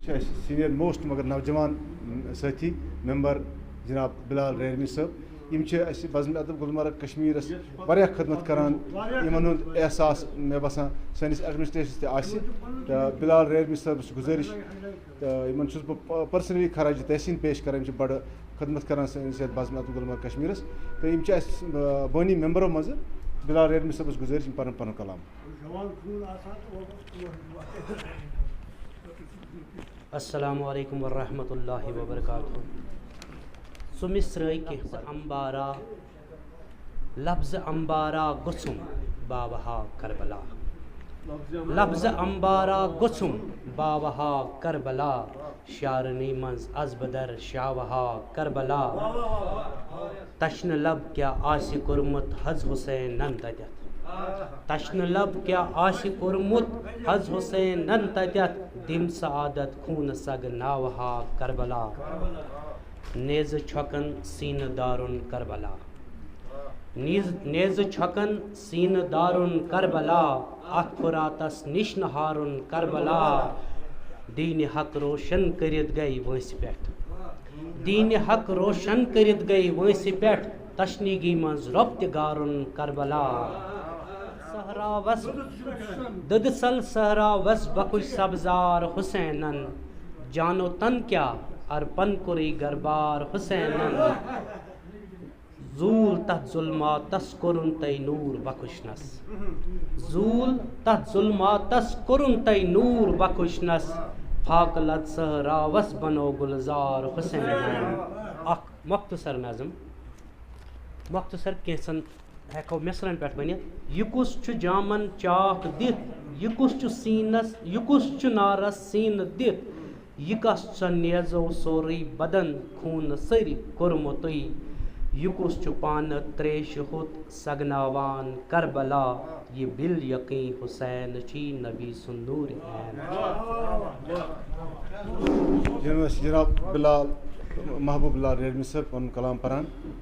Senior most مگر نوجوان ساتھی ممبر جناب بلال ریرمی صٲب یم بزم ادب گلمرگ کشمیرس واریاہ خدمت کران یمن ہند احساس مے باسان سٲنِس ایڈمنسٹریشنس تہ بلال ریرمی صٲبس گزٲرش یمن چھُس بہٕ پٔرسنلی خراج تحسین پیش کران یم بڑٕ خدمت کران سٲنِس یتھ بزم ادب گلمرگ کشمیرس تہ یم بٲنی ممبرو منٛزٕ بلال ریرمی صٲبس گزٲرش یم پنُن پنُن کلام. السلام علیکم ورحمۃ اللہ وبرکاتہ. سمسرے امبارا لفظ امبارا گسم باوہا کربلا لفظ امبارا گسم باوہا کربلا شارنی منز از بدر شاوہا کربلا تشن لب کیا آسی کورمت حض حسینن تتیت تشن لب کیا آسی کورمت حض حسینن تتیت دم سعادت خون سگ ناوہا کربلا نیز چھکن سین دارن کربلا نیز چھکن سین دارن کربلا ات فراتس نشن ہارن کربلا دین حق روشن کرت گئی وٲنٛسہِ پٮ۪ٹھ دین حق روشن کرت گئی وٲنٛسہِ پٮ۪ٹھ تشنیگی منز رۄب تہِ گارن کربلا صحراوس ددسل صحراوس بکُش سبزار حسینن جانو تن کیا ارپن کوری گربار حسینن زول تحت ظلماتس کورن تئی نور بخشنس زول تحت ظلماتس کورن تئی نور بخشنس پھاک لد صحراوس بنو گلزار حسینن. اکھ مختصر نظم مختصر کینژن ہیکو مصرن پٮ۪ٹھ ؤنِتھ. یہ کُس چھُ جامن چاک دِتھ یہ کُس چھُ سیٖنس یہ کُس چھُ نارس سیٖنہٕ دِتھ یہ کس سا نیزو سورُے بدن خوٗنہٕ سٔرۍ کوٚرمُتٕے یہ کُس چھُ پانہٕ تریشہِ ہوٚت سگناوان کربلا یہ بِل یقین حسین چھی نبی سُنٛد نوٗر عین. جناب بلال محبوب بلال ریرمی صٲب پنُن کلام پران.